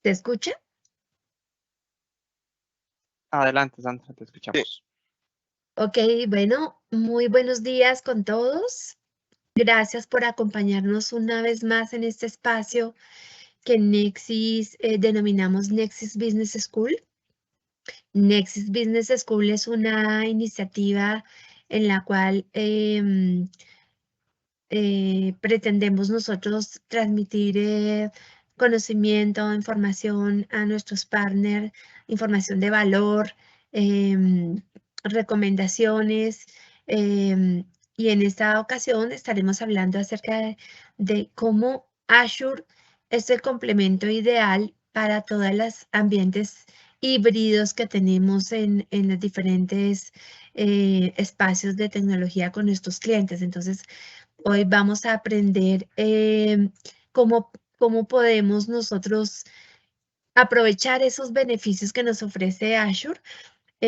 ¿Te escucha? Adelante, Sandra, te Sí. escuchamos. Ok, bueno, muy buenos días con todos. Gracias por acompañarnos una vez más en este espacio que en Nexis denominamos Nexis Business School. Nexis Business School es una iniciativa en la cual pretendemos nosotros transmitir conocimiento, información a nuestros partners, información de valor, recomendaciones. Y en esta ocasión estaremos hablando acerca de cómo Azure es el complemento ideal para todos los ambientes híbridos que tenemos en los diferentes espacios de tecnología con nuestros clientes. Entonces, hoy vamos a aprender cómo podemos nosotros aprovechar esos beneficios que nos ofrece Azure,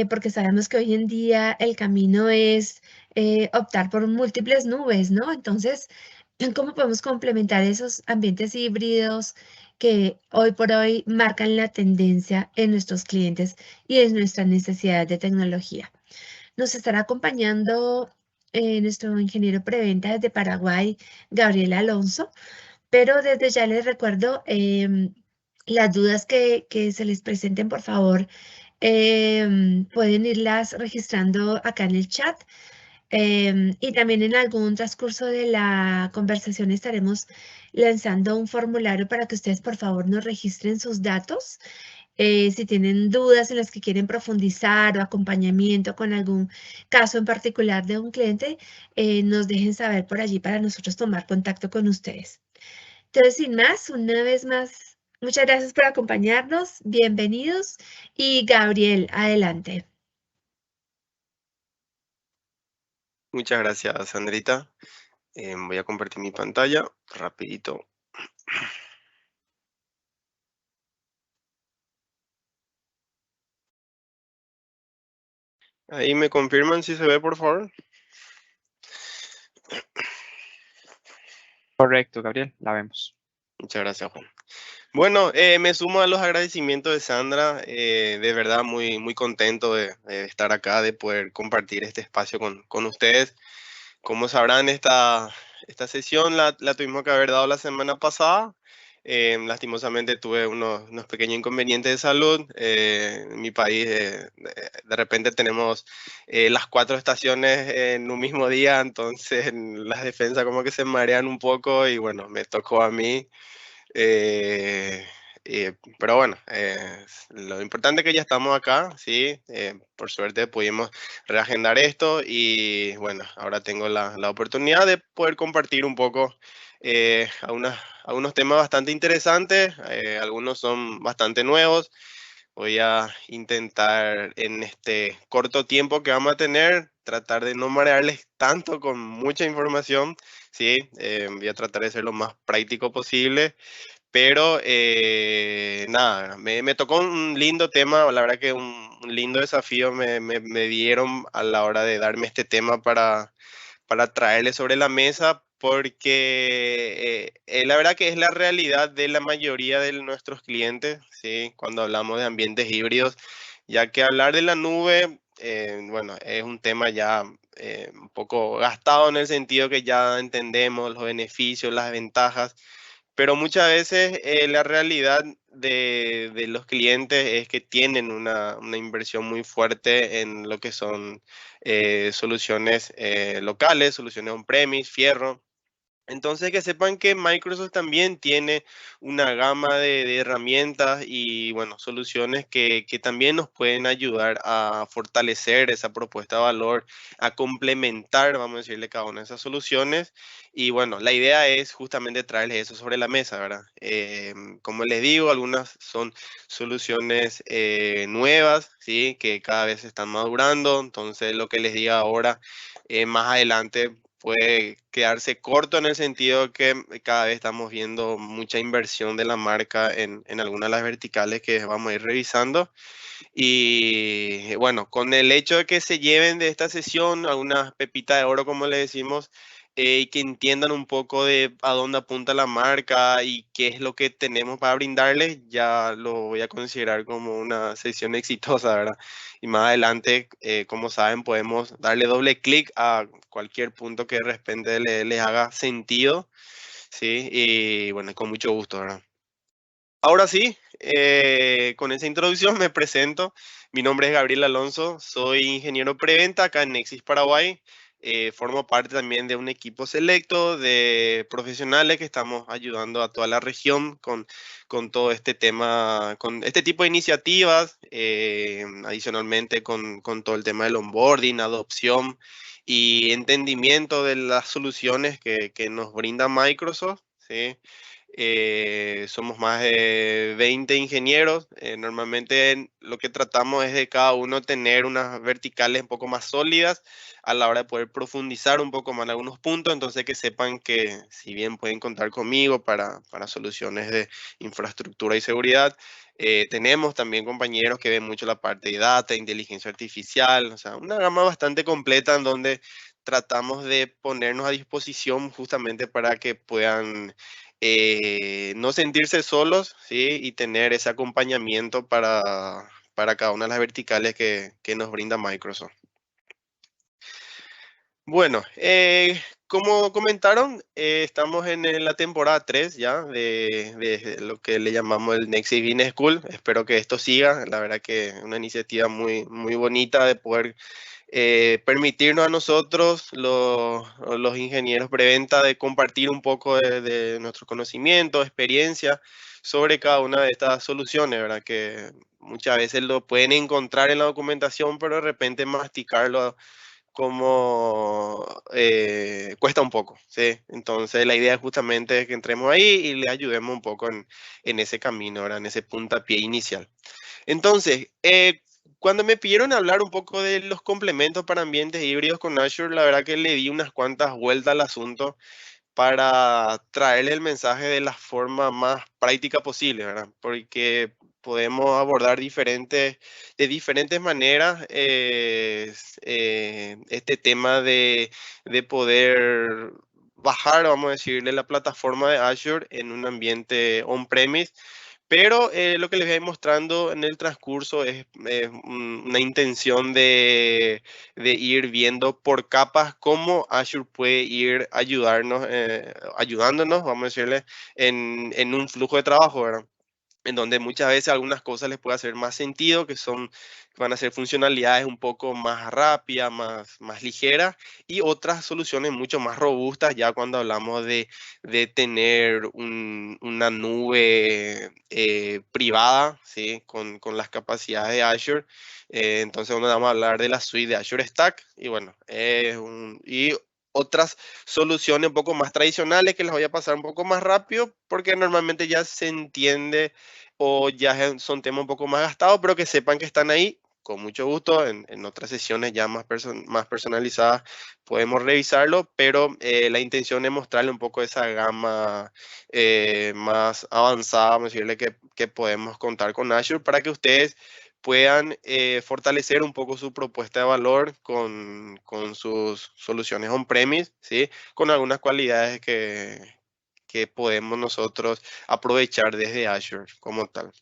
porque sabemos que hoy en día el camino es optar por múltiples nubes, ¿no? Entonces, ¿cómo podemos complementar esos ambientes híbridos que hoy por hoy marcan la tendencia en nuestros clientes y en nuestras necesidades de tecnología? Nos estará acompañando nuestro ingeniero preventa desde Paraguay, Gabriel Alonso, pero desde ya les recuerdo las dudas que se les presenten, por favor, pueden irlas registrando acá en el chat. Y también en algún transcurso de la conversación estaremos lanzando un formulario para que ustedes, por favor, nos registren sus datos. Si tienen dudas en las que quieren profundizar o acompañamiento con algún caso en particular de un cliente, nos dejen saber por allí para nosotros tomar contacto con ustedes. Entonces, sin más, una vez más, muchas gracias por acompañarnos, bienvenidos y Gabriel, adelante. Muchas gracias, Sandrita. Voy a compartir mi pantalla rapidito. Ahí me confirman si se ve, por favor. Correcto, Gabriel, la vemos. Muchas gracias, Juan. Bueno, me sumo a los agradecimientos de Sandra. De verdad, muy, muy contento de estar acá, de poder compartir este espacio con ustedes. Como sabrán, esta sesión la tuvimos que haber dado la semana pasada. Lastimosamente tuve unos pequeños inconvenientes de salud. En mi país, de repente tenemos las 4 estaciones en un mismo día, entonces las defensas como que se marean un poco y bueno, me tocó a mí. eh, pero bueno, lo importante es que ya estamos acá, ¿sí? Por suerte pudimos reagendar esto y bueno, ahora tengo la oportunidad de poder compartir un poco algunos temas bastante interesantes, algunos son bastante nuevos. Voy a intentar en este corto tiempo que vamos a tener, tratar de no marearles tanto con mucha información, ¿sí? Voy a tratar de ser lo más práctico posible. Pero nada, me tocó un lindo tema, la verdad que un lindo desafío me dieron a la hora de darme este tema para traerle sobre la mesa, porque la verdad que es la realidad de la mayoría de nuestros clientes, ¿sí? Cuando hablamos de ambientes híbridos, ya que hablar de la nube, bueno, es un tema ya un poco gastado en el sentido que ya entendemos los beneficios, las ventajas, pero muchas veces la realidad de los clientes es que tienen una inversión muy fuerte en lo que son soluciones locales, soluciones on-premise, fierro. Entonces, que sepan que Microsoft también tiene una gama de herramientas y, bueno, soluciones que también nos pueden ayudar a fortalecer esa propuesta de valor, a complementar, vamos a decirle, cada una de esas soluciones. Y, bueno, la idea es justamente traerles eso sobre la mesa, ¿verdad? Como les digo, algunas son soluciones nuevas, ¿sí? Que cada vez se están madurando. Entonces, lo que les diga ahora, más adelante puede quedarse corto en el sentido que cada vez estamos viendo mucha inversión de la marca en algunas de las verticales que vamos a ir revisando. Y bueno, con el hecho de que se lleven de esta sesión algunas pepitas de oro, como le decimos, y que entiendan un poco de a dónde apunta la marca y qué es lo que tenemos para brindarles, ya lo voy a considerar como una sesión exitosa, ¿verdad? Y más adelante, como saben, podemos darle doble clic a cualquier punto que de repente les haga sentido, ¿sí? Y bueno, con mucho gusto, ¿verdad? Ahora sí, con esa introducción me presento. Mi nombre es Gabriel Alonso, soy ingeniero preventa acá en Nexis Paraguay. Formo parte también de un equipo selecto de profesionales que estamos ayudando a toda la región con todo este tema, con este tipo de iniciativas, adicionalmente con todo el tema del onboarding, adopción y entendimiento de las soluciones que nos brinda Microsoft, ¿sí? Somos más de 20 ingenieros. Normalmente lo que tratamos es de cada uno tener unas verticales un poco más sólidas a la hora de poder profundizar un poco más en algunos puntos. Entonces que sepan que si bien pueden contar conmigo para soluciones de infraestructura y seguridad, tenemos también compañeros que ven mucho la parte de data, inteligencia artificial, o sea, una gama bastante completa en donde tratamos de ponernos a disposición justamente para que puedan no sentirse solos, ¿sí? Y tener ese acompañamiento para cada una de las verticales que nos brinda Microsoft. Bueno, como comentaron, estamos en la temporada 3 ya de lo que le llamamos el Nexis Business School. Espero que esto siga. La verdad que es una iniciativa muy, muy bonita de poder permitirnos a nosotros, los ingenieros preventa, de compartir un poco de nuestro conocimiento, experiencia sobre cada una de estas soluciones, ¿verdad? Que muchas veces lo pueden encontrar en la documentación, pero de repente masticarlo como cuesta un poco, ¿sí? Entonces la idea justamente es que entremos ahí y le ayudemos un poco en ese camino, ¿verdad? En ese puntapié inicial. Entonces, cuando me pidieron hablar un poco de los complementos para ambientes híbridos con Azure, la verdad que le di unas cuantas vueltas al asunto para traerle el mensaje de la forma más práctica posible, ¿verdad? Porque podemos abordar de diferentes maneras este tema de poder bajar, vamos a decirle, la plataforma de Azure en un ambiente on-premise, pero lo que les voy a ir mostrando en el transcurso es una intención de ir viendo por capas cómo Azure puede ir ayudándonos, vamos a decirle, en un flujo de trabajo, ¿verdad? En donde muchas veces algunas cosas les puede hacer más sentido, van a ser funcionalidades un poco más rápidas, más ligeras, y otras soluciones mucho más robustas, ya cuando hablamos de tener una nube privada, ¿sí? Con las capacidades de Azure. Entonces vamos a hablar de la suite de Azure Stack, y bueno, y otras soluciones un poco más tradicionales que les voy a pasar un poco más rápido, porque normalmente ya se entiende o ya son temas un poco más gastados, pero que sepan que están ahí. Con mucho gusto, en otras sesiones ya más personalizadas podemos revisarlo, pero la intención es mostrarle un poco esa gama más avanzada, vamos a decirle que podemos contar con Azure para que ustedes puedan fortalecer un poco su propuesta de valor con sus soluciones on-premise, ¿sí? Con algunas cualidades que podemos nosotros aprovechar desde Azure como tal.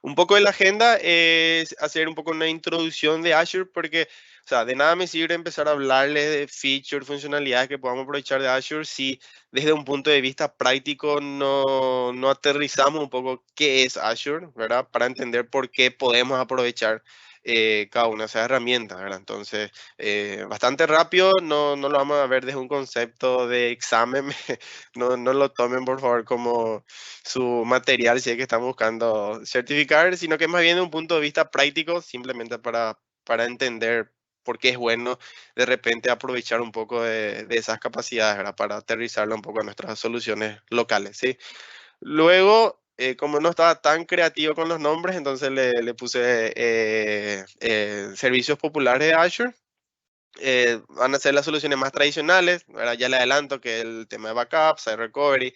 Un poco de la agenda es hacer un poco una introducción de Azure porque, o sea, de nada me sirve empezar a hablarles de features, funcionalidades que podamos aprovechar de Azure si desde un punto de vista práctico no aterrizamos un poco qué es Azure, ¿verdad? Para entender por qué podemos aprovechar cada una de esas herramientas, ¿verdad? Entonces, bastante rápido, no lo vamos a ver desde un concepto de examen, no lo tomen por favor como su material si es que están buscando certificar, sino que más bien de un punto de vista práctico, simplemente para entender por qué es bueno de repente aprovechar un poco de esas capacidades, ¿verdad? Para aterrizarlo un poco a nuestras soluciones locales, ¿sí? Luego, como no estaba tan creativo con los nombres, entonces le puse servicios populares de Azure. van a ser las soluciones más tradicionales, ¿verdad? Ya le adelanto que el tema de backup, site recovery,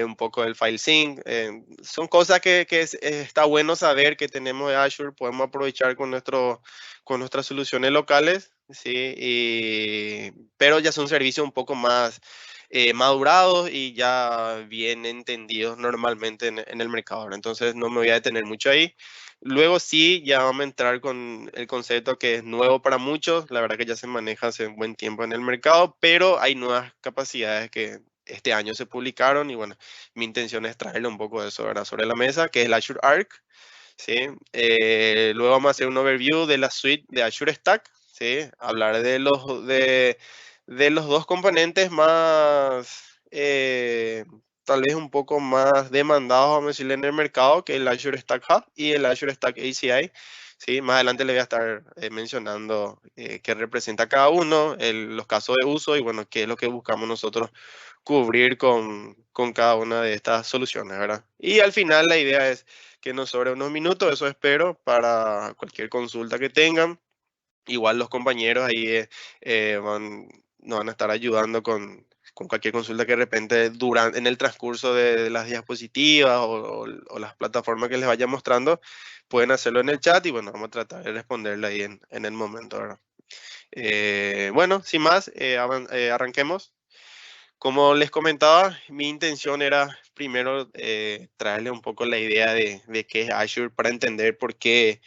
un poco del file sync, son cosas que está bueno saber que tenemos de Azure, podemos aprovechar con nuestras soluciones locales, ¿sí? Pero ya son servicios un poco más madurados y ya bien entendidos normalmente en el mercado, ¿verdad? Entonces no me voy a detener mucho ahí. Luego sí, ya vamos a entrar con el concepto que es nuevo para muchos, la verdad que ya se maneja hace un buen tiempo en el mercado, pero hay nuevas capacidades que este año se publicaron y bueno, mi intención es traerle un poco de eso, ¿verdad?, sobre la mesa, que es el Azure Arc, ¿sí? Luego vamos a hacer un overview de la suite de Azure Stack, ¿sí? Hablar de los dos componentes más, tal vez un poco más demandados, vamos a decirle, en el mercado, que el Azure Stack Hub y el Azure Stack ACI. Sí, más adelante le voy a estar mencionando qué representa cada uno, los casos de uso y bueno, qué es lo que buscamos nosotros cubrir con cada una de estas soluciones, ¿verdad? Y al final la idea es que nos sobre unos minutos, eso espero, para cualquier consulta que tengan. Igual los compañeros ahí nos van a estar ayudando con cualquier consulta que de repente en el transcurso de las diapositivas o las plataformas que les vaya mostrando, pueden hacerlo en el chat y bueno, vamos a tratar de responderle ahí en el momento, ¿verdad? Bueno, sin más, arranquemos. Como les comentaba, mi intención era primero traerle un poco la idea de qué es Azure para entender por qué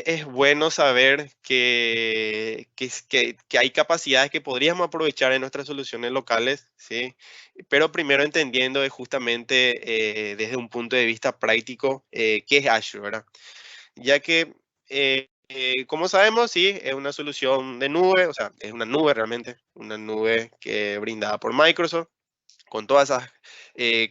es bueno saber que hay capacidades que podríamos aprovechar en nuestras soluciones locales, ¿sí? Pero primero entendiendo justamente desde un punto de vista práctico qué es Azure, ¿verdad? Ya que, como sabemos, sí, es una solución de nube, o sea, es una nube realmente, una nube que brindada por Microsoft, con todas esas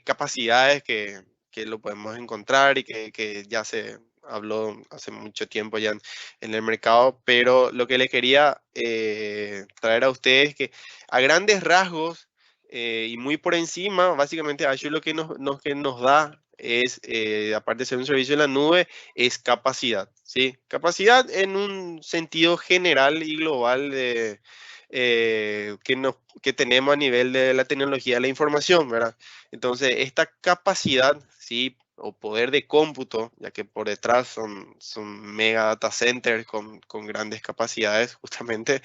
capacidades que lo podemos encontrar y que ya se habló hace mucho tiempo ya en el mercado, pero lo que le quería traer a ustedes es que a grandes rasgos y muy por encima, básicamente Azure lo que nos da es, aparte de ser un servicio en la nube, es capacidad, ¿sí? Capacidad en un sentido general y global que tenemos a nivel de la tecnología de la información, ¿verdad? Entonces, esta capacidad, ¿sí?, o poder de cómputo, ya que por detrás son mega data centers con grandes capacidades, justamente,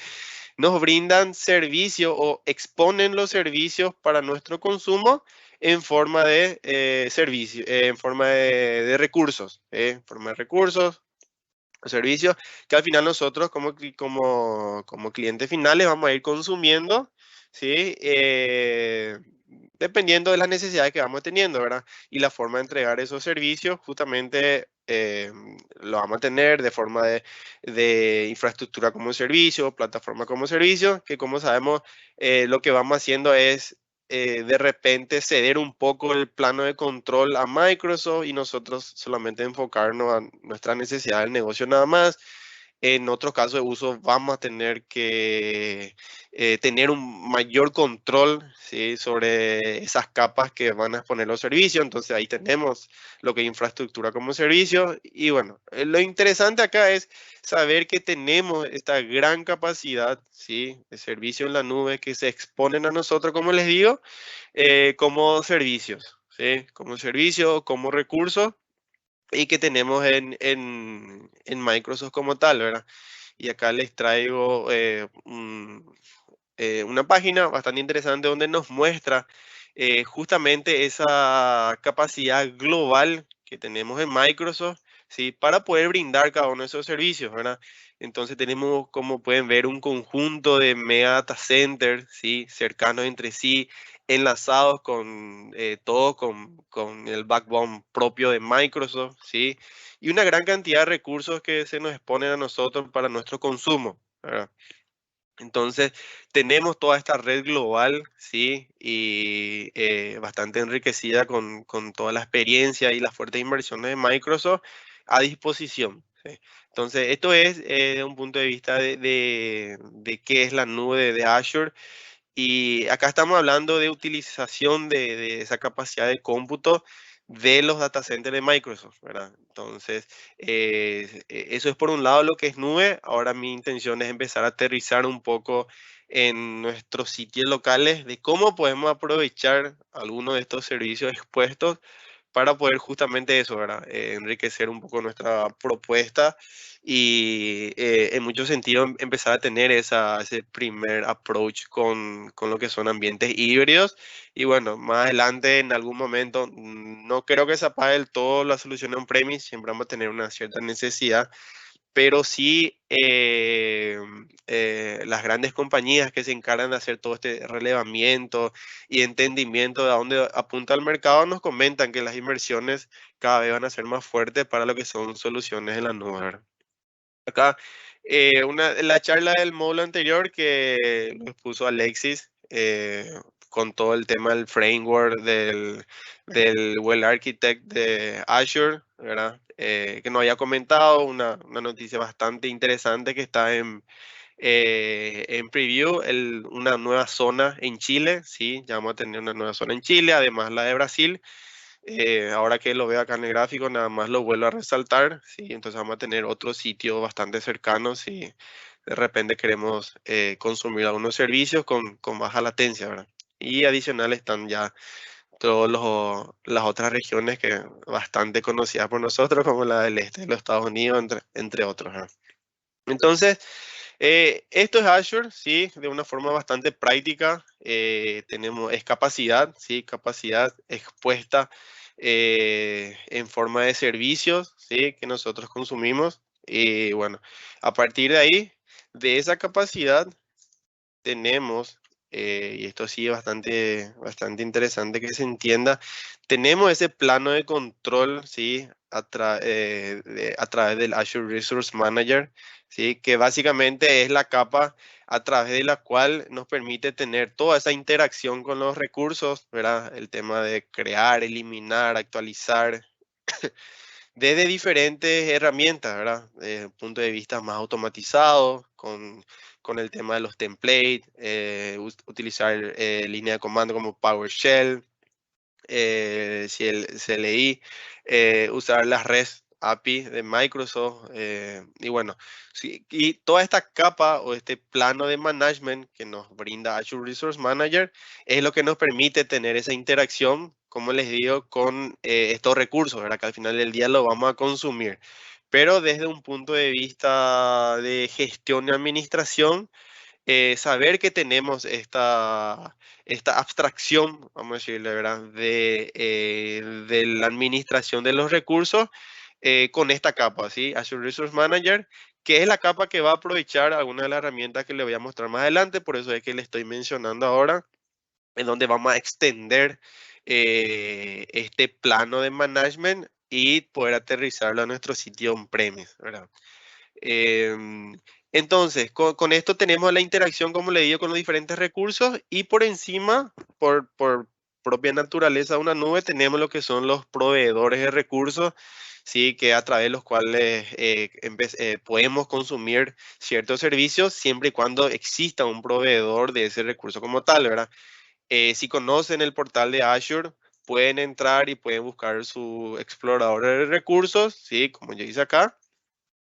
nos brindan servicio o exponen los servicios para nuestro consumo en forma de servicio, en forma de recursos, en forma de recursos, servicios que al final nosotros como clientes finales vamos a ir consumiendo, ¿sí? Dependiendo de las necesidades que vamos teniendo, ¿verdad? Y la forma de entregar esos servicios justamente lo vamos a tener de forma de infraestructura como servicio, plataforma como servicio, que como sabemos lo que vamos haciendo es de repente ceder un poco el plano de control a Microsoft y nosotros solamente enfocarnos a nuestra necesidad del negocio nada más. En otros casos de uso vamos a tener que tener un mayor control, ¿sí?, sobre esas capas que van a exponer los servicios. Entonces ahí tenemos lo que es infraestructura como servicio. Y bueno, lo interesante acá es saber que tenemos esta gran capacidad, ¿sí?, de servicio en la nube que se exponen a nosotros, como les digo, como servicios, ¿sí?, como servicio, como recursos y que tenemos en Microsoft como tal, ¿verdad? Y acá les traigo una página bastante interesante donde nos muestra justamente esa capacidad global que tenemos en Microsoft, ¿sí?, para poder brindar cada uno de esos servicios, ¿verdad? Entonces tenemos, como pueden ver, un conjunto de mega data centers, ¿sí?, cercanos entre sí, enlazados con todo con el backbone propio de Microsoft, ¿sí? Y una gran cantidad de recursos que se nos exponen a nosotros para nuestro consumo, ¿verdad? Entonces, tenemos toda esta red global, ¿sí? Y bastante enriquecida con toda la experiencia y las fuertes inversiones de Microsoft a disposición, ¿sí? Entonces, esto es un punto de vista de qué es la nube de Azure. Y acá estamos hablando de utilización de esa capacidad de cómputo de los data centers de Microsoft, ¿verdad? Entonces, eso es por un lado lo que es nube. Ahora mi intención es empezar a aterrizar un poco en nuestros sitios locales de cómo podemos aprovechar algunos de estos servicios expuestos para poder justamente eso, ¿verdad? Enriquecer un poco nuestra propuesta y en muchos sentidos empezar a tener ese primer approach con lo que son ambientes híbridos. Y bueno, más adelante en algún momento, no creo que se apague del todo la solución on-premise, siempre vamos a tener una cierta necesidad, pero sí las grandes compañías que se encargan de hacer todo este relevamiento y entendimiento de a dónde apunta el mercado nos comentan que las inversiones cada vez van a ser más fuertes para lo que son soluciones en la nube, ¿verdad? Acá, la charla del módulo anterior que nos puso Alexis con todo el tema del framework del Well Architect de Azure, ¿verdad? Que nos había comentado una noticia bastante interesante que está en preview, una nueva zona en Chile, sí, ya vamos a tener una nueva zona en Chile, además la de Brasil. Ahora que lo veo acá en el gráfico, nada más lo vuelvo a resaltar, ¿sí? Entonces vamos a tener otro sitio bastante cercano si de repente queremos consumir algunos servicios con baja latencia, ¿verdad? Y adicional están ya todas las otras regiones que bastante conocidas por nosotros, como la del este de los Estados Unidos, entre otros, ¿verdad? Entonces, esto es Azure, sí, de una forma bastante práctica. Es capacidad, sí, capacidad expuesta en forma de servicios, sí, que nosotros consumimos. Y bueno, a partir de ahí, de esa capacidad, tenemos, y esto sí es bastante interesante que se entienda, tenemos ese plano de control, ¿sí? A través del Azure Resource Manager, ¿sí? Que básicamente es la capa a través de la cual nos permite tener toda esa interacción con los recursos, ¿verdad? El tema de crear, eliminar, actualizar, desde diferentes herramientas, ¿verdad? Desde un punto de vista más automatizado, con el tema de los templates, utilizar línea de comando como PowerShell, CLI, usar las REST API de Microsoft, y bueno, sí, y toda esta capa o este plano de management que nos brinda Azure Resource Manager es lo que nos permite tener esa interacción, como les digo, con estos recursos, ¿verdad? Que al final del día lo vamos a consumir. Pero desde un punto de vista de gestión y administración, saber que tenemos esta abstracción, vamos a decirle, ¿verdad? De la administración de los recursos con esta capa, ¿sí? Azure Resource Manager, que es la capa que va a aprovechar algunas de las herramientas que le voy a mostrar más adelante, por eso es que le estoy mencionando ahora, en donde vamos a extender este plano de management y poder aterrizarlo a nuestro sitio on-premise, ¿verdad? Em, entonces, con esto tenemos la interacción, como le digo, con los diferentes recursos y por encima, por propia naturaleza de una nube, tenemos lo que son los proveedores de recursos, ¿sí? Que a través de los cuales podemos consumir ciertos servicios siempre y cuando exista un proveedor de ese recurso como tal, ¿verdad? Si conocen el portal de Azure, pueden entrar y pueden buscar su explorador de recursos, ¿sí? Como yo hice acá.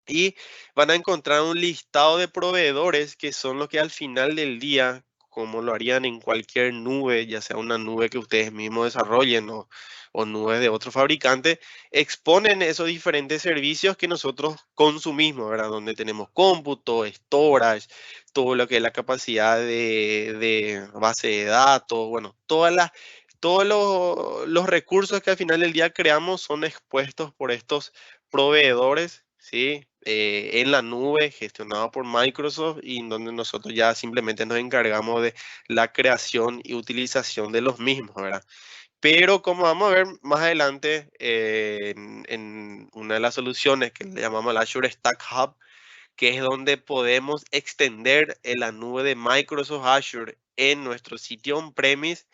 Y van a encontrar un listado de proveedores que son los que al final del día, como lo harían en cualquier nube, ya sea una nube que ustedes mismos desarrollen o nubes de otro fabricante, exponen esos diferentes servicios que nosotros consumimos, ¿verdad? Donde tenemos cómputo, storage, todo lo que es la capacidad de base de datos, bueno, todos los recursos que al final del día creamos son expuestos por estos proveedores, ¿sí? En la nube, gestionado por Microsoft, y en donde nosotros ya simplemente nos encargamos de la creación y utilización de los mismos, ¿verdad? Pero como vamos a ver más adelante, en una de las soluciones que le llamamos el Azure Stack Hub, que es donde podemos extender en la nube de Microsoft Azure en nuestro sitio on-premise,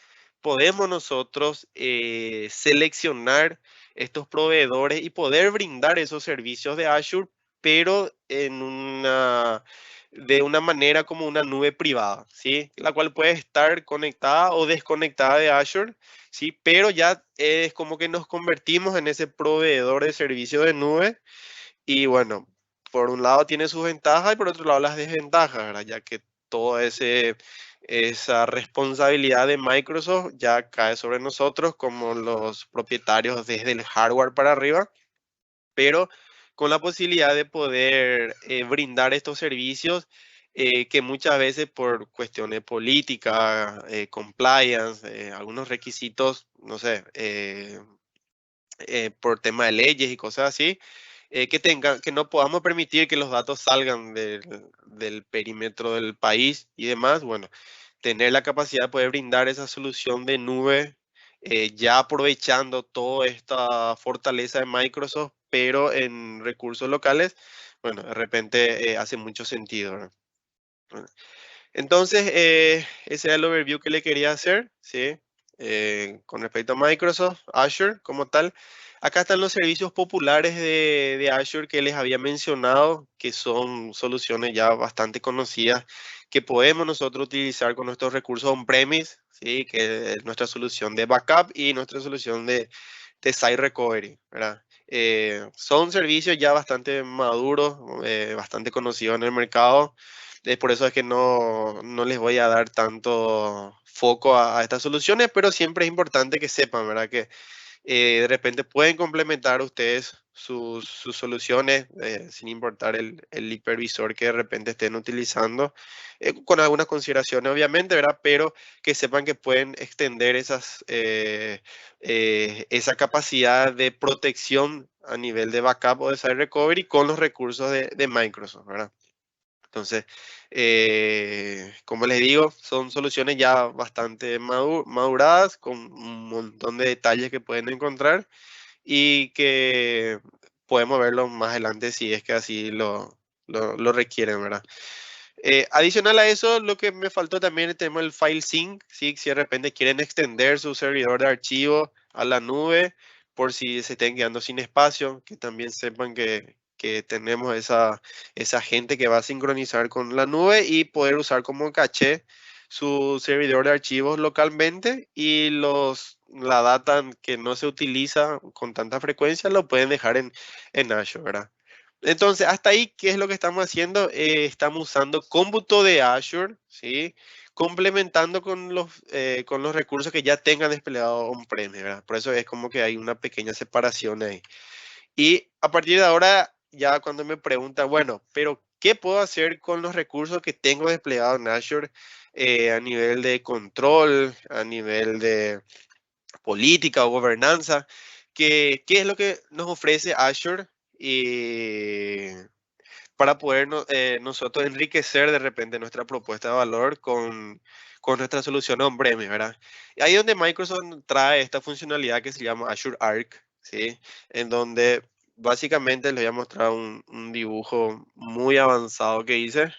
podemos nosotros seleccionar estos proveedores y poder brindar esos servicios de Azure, pero de una manera como una nube privada, ¿sí? La cual puede estar conectada o desconectada de Azure, ¿sí? Pero ya es como que nos convertimos en ese proveedor de servicio de nube y bueno, por un lado tiene sus ventajas y por otro lado las desventajas, ¿verdad? Ya que toda esa responsabilidad de Microsoft ya cae sobre nosotros como los propietarios desde el hardware para arriba, pero con la posibilidad de poder brindar estos servicios que muchas veces por cuestiones políticas, compliance, algunos requisitos, no sé, por tema de leyes y cosas así, que no podamos permitir que los datos salgan del perímetro del país y demás, bueno, tener la capacidad de poder brindar esa solución de nube, ya aprovechando toda esta fortaleza de Microsoft, pero en recursos locales, bueno, de repente hace mucho sentido, ¿verdad? Bueno, entonces, ese era el overview que le quería hacer, ¿sí? Con respecto a Microsoft, Azure como tal. Acá están los servicios populares de Azure que les había mencionado, que son soluciones ya bastante conocidas que podemos nosotros utilizar con nuestros recursos on-premise, ¿sí? Que es nuestra solución de backup y nuestra solución de Site Recovery, ¿verdad? Son servicios ya bastante maduros, bastante conocidos en el mercado. Por eso es que no les voy a dar tanto foco a estas soluciones, pero siempre es importante que sepan, ¿verdad? Que de repente pueden complementar ustedes sus soluciones sin importar el hipervisor que de repente estén utilizando, con algunas consideraciones obviamente, ¿verdad? Pero que sepan que pueden extender esa capacidad de protección a nivel de backup o de site recovery con los recursos de Microsoft, ¿verdad? Entonces, como les digo, son soluciones ya bastante maduradas, con un montón de detalles que pueden encontrar y que podemos verlo más adelante si es que así lo requieren, ¿verdad? Adicional a eso, lo que me faltó también tenemos el file sync, ¿sí? Si de repente quieren extender su servidor de archivo a la nube, por si se estén quedando sin espacio, que también sepan que tenemos esa gente que va a sincronizar con la nube y poder usar como caché su servidor de archivos localmente y la data que no se utiliza con tanta frecuencia lo pueden dejar en Azure, ¿verdad? Entonces, hasta ahí, ¿qué es lo que estamos haciendo? Estamos usando cómputo de Azure, ¿sí? Complementando con los recursos que ya tengan desplegado on-premise, ¿verdad? Por eso es como que hay una pequeña separación ahí. Y a partir de ahora, ya cuando me preguntan, bueno, pero ¿qué puedo hacer con los recursos que tengo desplegados en Azure a nivel de control, a nivel de política o gobernanza? ¿Qué es lo que nos ofrece Azure? Para poder nosotros enriquecer de repente nuestra propuesta de valor con nuestra solución on-premise, ¿verdad? Y ahí es donde Microsoft trae esta funcionalidad que se llama Azure Arc, ¿sí? En donde básicamente les voy a mostrar un dibujo muy avanzado que hice,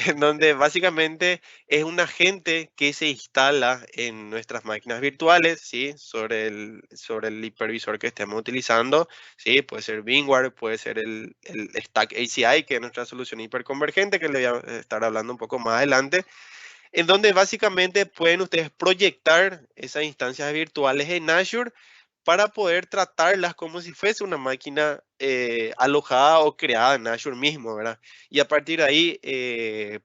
en donde básicamente es un agente que se instala en nuestras máquinas virtuales, ¿sí? Sobre el hipervisor que estemos utilizando, ¿sí? Puede ser VMware, puede ser el Stack ACI, que es nuestra solución hiperconvergente, que le voy a estar hablando un poco más adelante, en donde básicamente pueden ustedes proyectar esas instancias virtuales en Azure para poder tratarlas como si fuese una máquina alojada o creada en Azure mismo, ¿verdad? Y a partir de ahí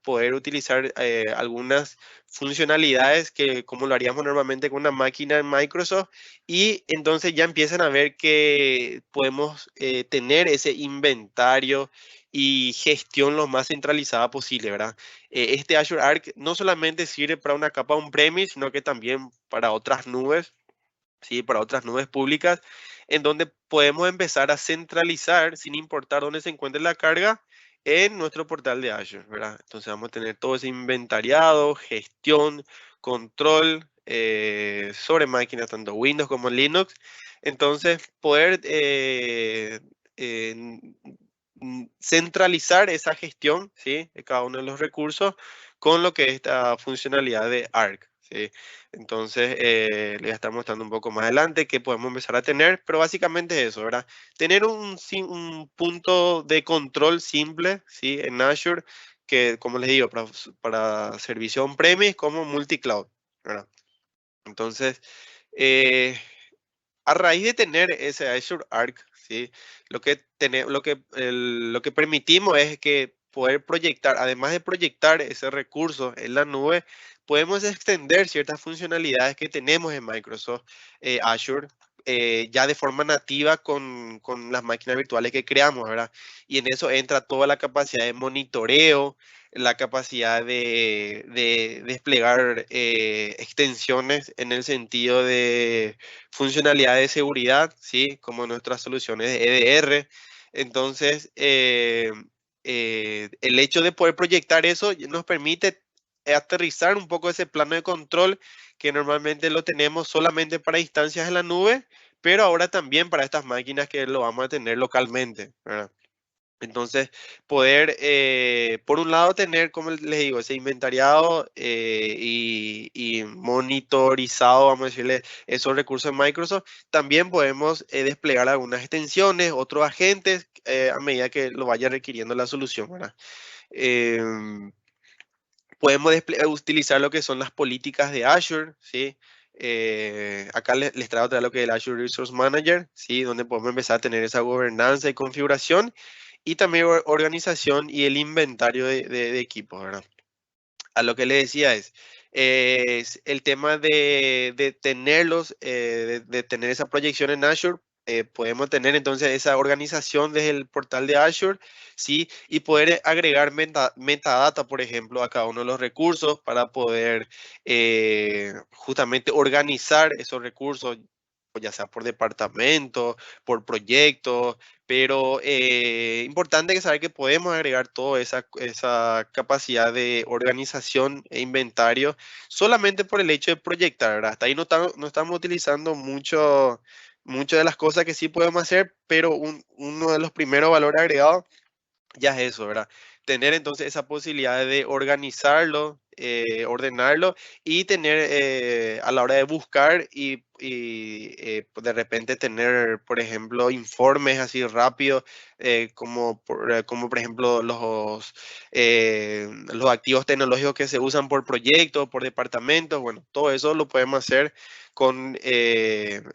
poder utilizar algunas funcionalidades que como lo haríamos normalmente con una máquina en Microsoft y entonces ya empiezan a ver que podemos tener ese inventario y gestión lo más centralizada posible, ¿verdad? Este Azure Arc no solamente sirve para una capa on-premise, sino que también para otras nubes, ¿sí? Para otras nubes públicas, en donde podemos empezar a centralizar, sin importar dónde se encuentre la carga, en nuestro portal de Azure, ¿verdad? Entonces vamos a tener todo ese inventariado, gestión, control sobre máquinas, tanto Windows como Linux. Entonces, poder eh, centralizar esa gestión, ¿sí? De cada uno de los recursos con lo que es esta funcionalidad de Arc. ¿sí? Entonces, le voy a estar mostrando un poco más adelante qué podemos empezar a tener, pero básicamente es eso, ¿verdad? Tener un punto de control simple, ¿sí? En Azure, que, como les digo, para servicio on-premise como multi-cloud, ¿verdad? Entonces, a raíz de tener ese Azure Arc, ¿sí? Lo que permitimos es que poder proyectar, además de proyectar ese recurso en la nube, podemos extender ciertas funcionalidades que tenemos en Microsoft Azure ya de forma nativa con las máquinas virtuales que creamos, ¿verdad? Y en eso entra toda la capacidad de monitoreo, la capacidad de desplegar extensiones en el sentido de funcionalidades de seguridad, ¿sí? Como nuestras soluciones de EDR. Entonces, el hecho de poder proyectar eso nos permite aterrizar un poco ese plano de control que normalmente lo tenemos solamente para instancias en la nube, pero ahora también para estas máquinas que lo vamos a tener localmente, ¿verdad? Entonces, poder, por un lado, tener, como les digo, ese inventariado y monitorizado, vamos a decirle, esos recursos de Microsoft. También podemos desplegar algunas extensiones, otros agentes, a medida que lo vaya requiriendo la solución, ¿verdad? Podemos utilizar lo que son las políticas de Azure, ¿sí? Acá les traigo otra vez lo que es el Azure Resource Manager, ¿sí? Donde podemos empezar a tener esa gobernanza y configuración y también organización y el inventario de equipos, ¿verdad? A lo que le decía es el tema de tenerlos, de tener esa proyección en Azure. Podemos tener entonces esa organización desde el portal de Azure, ¿sí? Y poder agregar metadata, por ejemplo, a cada uno de los recursos para poder justamente organizar esos recursos, ya sea por departamento, por proyecto, pero importante que saber que podemos agregar toda esa capacidad de organización e inventario solamente por el hecho de proyectar, ¿verdad? Hasta ahí no estamos utilizando mucho de las cosas que sí podemos hacer, pero uno de los primeros valores agregados ya es eso, ¿verdad? Tener entonces esa posibilidad de organizarlo, ordenarlo y tener a la hora de buscar y de repente tener, por ejemplo, informes así rápidos, como por ejemplo los activos tecnológicos que se usan por proyecto, por departamento. Bueno, todo eso lo podemos hacer con esta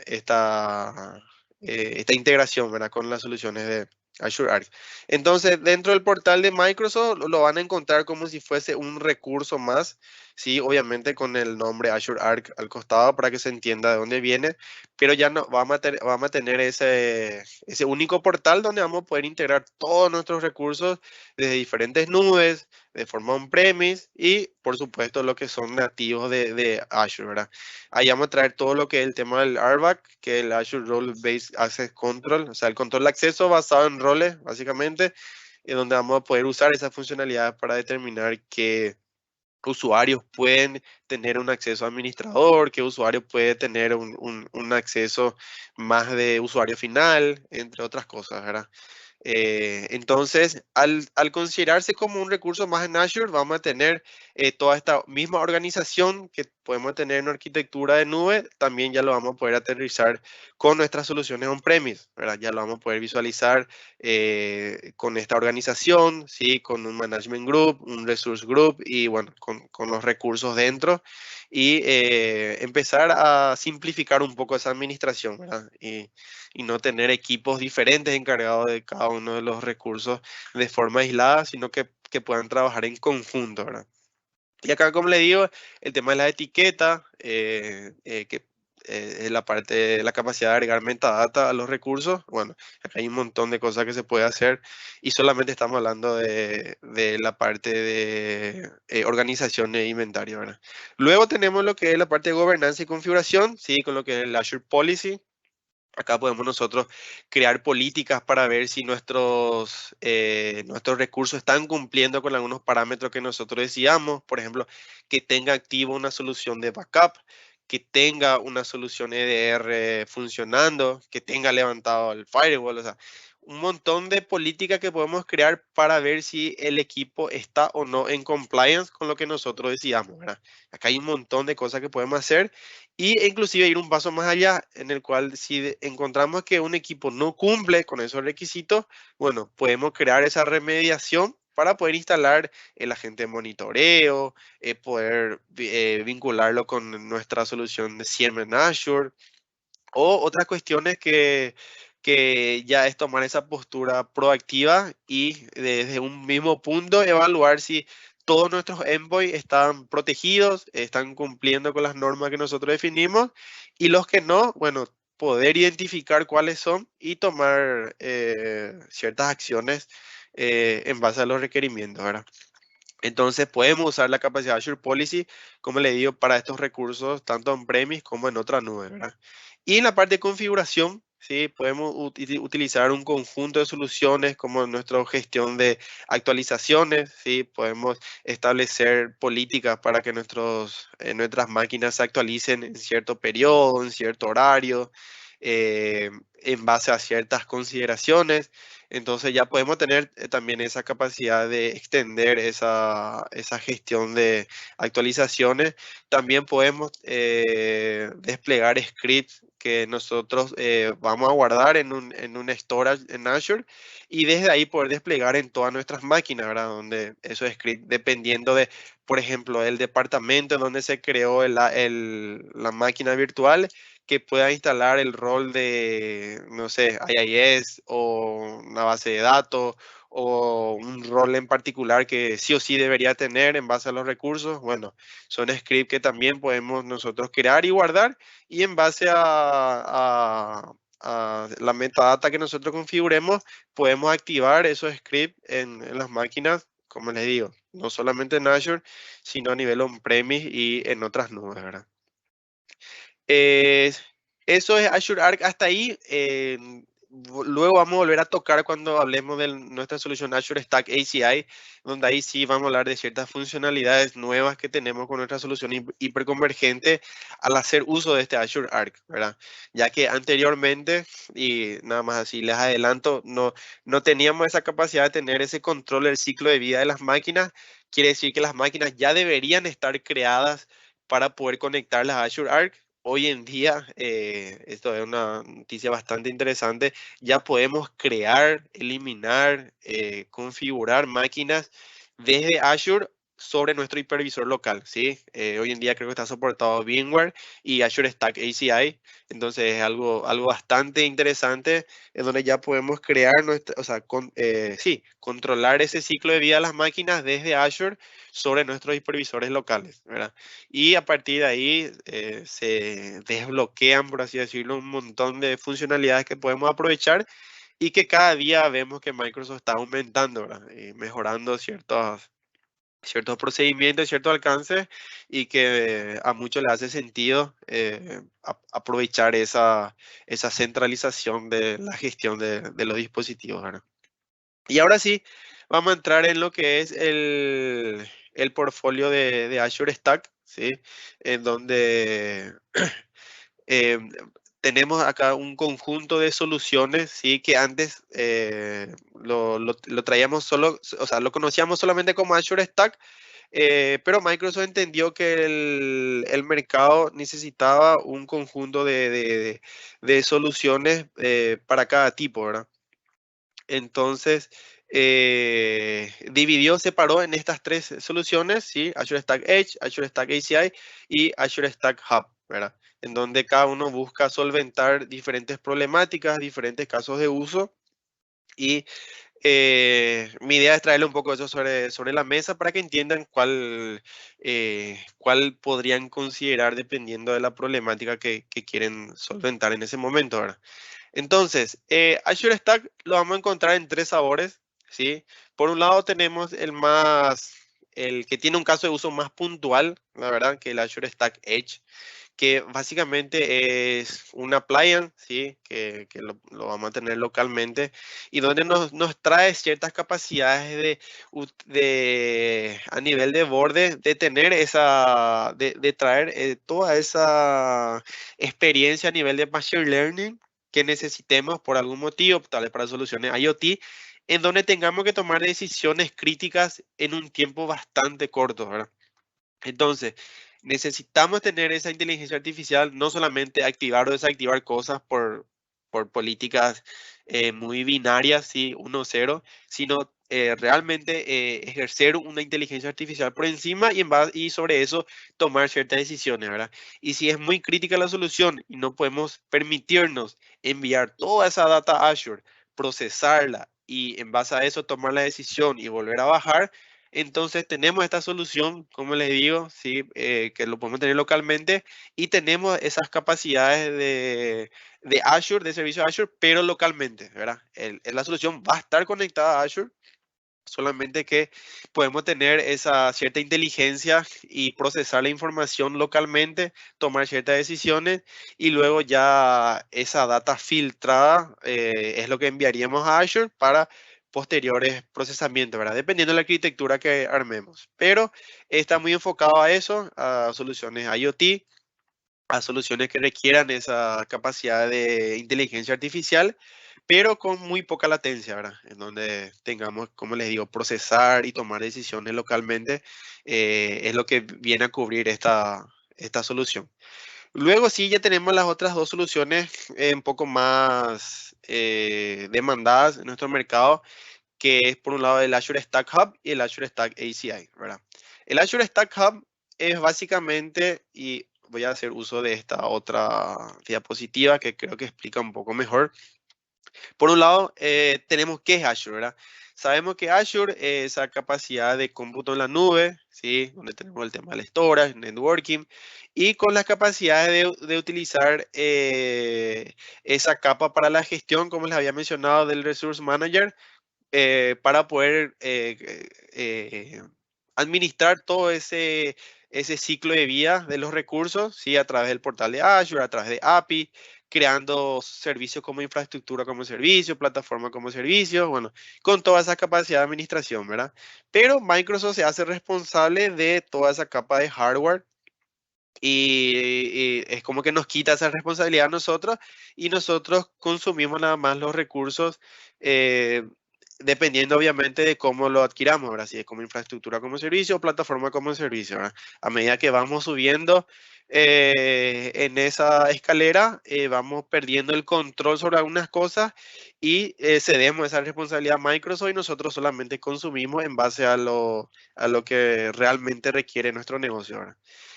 integración, ¿verdad? Con las soluciones de Azure Arc. Entonces, dentro del portal de Microsoft lo van a encontrar como si fuese un recurso más, sí, obviamente con el nombre Azure Arc al costado para que se entienda de dónde viene, pero ya no vamos a tener ese único portal donde vamos a poder integrar todos nuestros recursos desde diferentes nubes, de forma on-premise y, por supuesto, lo que son nativos de Azure, ¿verdad? Ahí vamos a traer todo lo que es el tema del RBAC, que es el Azure Role Based Access Control, o sea, el control de acceso basado en roles, básicamente, y donde vamos a poder usar esas funcionalidades para determinar qué usuarios pueden tener un acceso administrador, qué usuario puede tener un acceso más de usuario final, entre otras cosas, ¿verdad? Entonces, al considerarse como un recurso más en Azure, vamos a tener toda esta misma organización que podemos tener en arquitectura de nube, también ya lo vamos a poder aterrizar con nuestras soluciones on-premise, ¿verdad? Ya lo vamos a poder visualizar con esta organización, ¿sí? Con un management group, un resource group y bueno, con los recursos dentro y empezar a simplificar un poco esa administración, ¿verdad? Y no tener equipos diferentes encargados de cada uno de los recursos de forma aislada, sino que puedan trabajar en conjunto, ¿verdad? Y acá, como le digo, el tema de la etiqueta, que es la parte de la capacidad de agregar metadata a los recursos. Bueno, acá hay un montón de cosas que se puede hacer y solamente estamos hablando de la parte de organización e inventario, ¿verdad? Luego tenemos lo que es la parte de gobernanza y configuración, ¿sí? Con lo que es el Azure Policy. Acá podemos nosotros crear políticas para ver si nuestros recursos están cumpliendo con algunos parámetros que nosotros decíamos. Por ejemplo, que tenga activo una solución de backup, que tenga una solución EDR funcionando, que tenga levantado el firewall. O sea, un montón de políticas que podemos crear para ver si el equipo está o no en compliance con lo que nosotros decidamos, ¿verdad? Acá hay un montón de cosas que podemos hacer e inclusive ir un paso más allá, en el cual si encontramos que un equipo no cumple con esos requisitos, bueno, podemos crear esa remediación para poder instalar el agente de monitoreo, poder vincularlo con nuestra solución de CIEM en Azure, o otras cuestiones que ya es tomar esa postura proactiva y desde un mismo punto evaluar si todos nuestros endpoints están protegidos, están cumpliendo con las normas que nosotros definimos, y los que no, bueno, poder identificar cuáles son y tomar ciertas acciones en base a los requerimientos, ¿verdad? Entonces podemos usar la capacidad de Azure Policy, como le digo, para estos recursos, tanto on-premise como en otra nube, ¿verdad? Y en la parte de configuración, ¿sí? Podemos utilizar un conjunto de soluciones como nuestra gestión de actualizaciones, ¿sí? Podemos establecer políticas para que nuestras máquinas se actualicen en cierto periodo, en cierto horario, en base a ciertas consideraciones. Entonces ya podemos tener también esa capacidad de extender esa gestión de actualizaciones. También podemos desplegar scripts que nosotros vamos a guardar en un storage en Azure y desde ahí poder desplegar en todas nuestras máquinas, ¿verdad? Donde esos scripts, dependiendo de, por ejemplo, el departamento en donde se creó la máquina virtual, que pueda instalar el rol de, no sé, IIS o una base de datos o un rol en particular que sí o sí debería tener en base a los recursos. Bueno, son scripts que también podemos nosotros crear y guardar y en base a la metadata que nosotros configuremos, podemos activar esos scripts en las máquinas, como les digo, no solamente en Azure, sino a nivel on-premise y en otras nubes, ¿verdad? Eh, Eso es Azure Arc hasta ahí. Luego vamos a volver a tocar cuando hablemos de nuestra solución Azure Stack ACI, donde ahí sí vamos a hablar de ciertas funcionalidades nuevas que tenemos con nuestra solución hiperconvergente al hacer uso de este Azure Arc, ¿verdad? Ya que anteriormente, y nada más así les adelanto, no teníamos esa capacidad de tener ese control del ciclo de vida de las máquinas. Quiere decir que las máquinas ya deberían estar creadas para poder conectarlas a Azure Arc. Hoy en día, esto es una noticia bastante interesante, ya podemos crear, eliminar, configurar máquinas desde Azure sobre nuestro hipervisor local, ¿sí? Hoy en día creo que está soportado VMware y Azure Stack ACI, entonces es algo bastante interesante en donde ya podemos crear, o sea, sí, controlar ese ciclo de vida de las máquinas desde Azure sobre nuestros hipervisores locales, ¿verdad? Y a partir de ahí se desbloquean, por así decirlo, un montón de funcionalidades que podemos aprovechar y que cada día vemos que Microsoft está aumentando, ¿verdad? Mejorando ciertos procedimientos, ciertos alcances y que a muchos les hace sentido aprovechar esa centralización de la gestión de los dispositivos, ¿verdad? Y ahora sí, vamos a entrar en lo que es el portfolio de Azure Stack, ¿sí? En donde eh, tenemos acá un conjunto de soluciones, ¿sí? Que antes lo traíamos solo, o sea, lo conocíamos solamente como Azure Stack, pero Microsoft entendió que el mercado necesitaba un conjunto de soluciones para cada tipo, ¿verdad? Entonces, separó en estas tres soluciones, ¿sí? Azure Stack Edge, Azure Stack ACI y Azure Stack Hub, ¿verdad? En donde cada uno busca solventar diferentes problemáticas, diferentes casos de uso. Y mi idea es traerle un poco eso sobre la mesa para que entiendan cuál podrían considerar dependiendo de la problemática que quieren solventar en ese momento, ¿verdad? Entonces, Azure Stack lo vamos a encontrar en tres sabores, ¿sí? Por un lado tenemos el que tiene un caso de uso más puntual, la verdad, que el Azure Stack Edge, que básicamente es un appliance, ¿sí? Que lo vamos a tener localmente y donde nos trae ciertas capacidades a nivel de borde, de tener de traer toda esa experiencia a nivel de machine learning, que necesitemos por algún motivo, tal vez para soluciones IoT, en donde tengamos que tomar decisiones críticas en un tiempo bastante corto, ¿verdad? Entonces, necesitamos tener esa inteligencia artificial, no solamente activar o desactivar cosas por políticas muy binarias, sí, 1-0, sino realmente ejercer una inteligencia artificial por encima y sobre eso tomar ciertas decisiones, ¿verdad? Y si es muy crítica la solución y no podemos permitirnos enviar toda esa data a Azure, procesarla y en base a eso tomar la decisión y volver a bajar, entonces tenemos esta solución, como les digo, ¿sí? Que lo podemos tener localmente y tenemos esas capacidades de Azure, de servicio Azure, pero localmente, ¿verdad? La solución va a estar conectada a Azure, solamente que podemos tener esa cierta inteligencia y procesar la información localmente, tomar ciertas decisiones y luego ya esa data filtrada es lo que enviaríamos a Azure para posteriores procesamientos, ¿verdad? Dependiendo de la arquitectura que armemos. Pero está muy enfocado a eso, a soluciones IoT, a soluciones que requieran esa capacidad de inteligencia artificial, pero con muy poca latencia, ¿verdad? En donde tengamos, como les digo, procesar y tomar decisiones localmente, es lo que viene a cubrir esta solución. Luego sí, ya tenemos las otras dos soluciones un poco más demandadas en nuestro mercado, que es por un lado el Azure Stack Hub y el Azure Stack ACI, ¿verdad? El Azure Stack Hub es básicamente, y voy a hacer uso de esta otra diapositiva que creo que explica un poco mejor. Por un lado, tenemos qué es Azure, ¿verdad? Sabemos que Azure es esa capacidad de cómputo en la nube, ¿sí? Donde tenemos el tema del storage, networking, y con las capacidades de utilizar esa capa para la gestión, como les había mencionado, del Resource Manager, para poder administrar todo ese ciclo de vida de los recursos, ¿sí? A través del portal de Azure, a través de API, creando servicios como infraestructura como servicio, plataforma como servicio, bueno, con toda esa capacidad de administración, ¿verdad? Pero Microsoft se hace responsable de toda esa capa de hardware y es como que nos quita esa responsabilidad a nosotros y nosotros consumimos nada más los recursos eh, dependiendo obviamente de cómo lo adquiramos, ¿verdad? Si es como infraestructura como servicio o plataforma como servicio, ¿verdad? A medida que vamos subiendo en esa escalera, vamos perdiendo el control sobre algunas cosas y cedemos esa responsabilidad a Microsoft y nosotros solamente consumimos en base a lo que realmente requiere nuestro negocio, ¿verdad?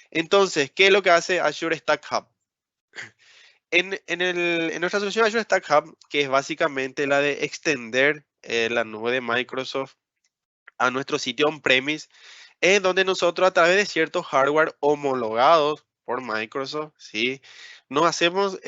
Entonces, ¿qué es lo que hace Azure Stack Hub? En nuestra solución Azure Stack Hub, que es básicamente la de extender la nube de Microsoft a nuestro sitio on-premise, es donde nosotros a través de ciertos hardware homologados por Microsoft, ¿sí? Nosotros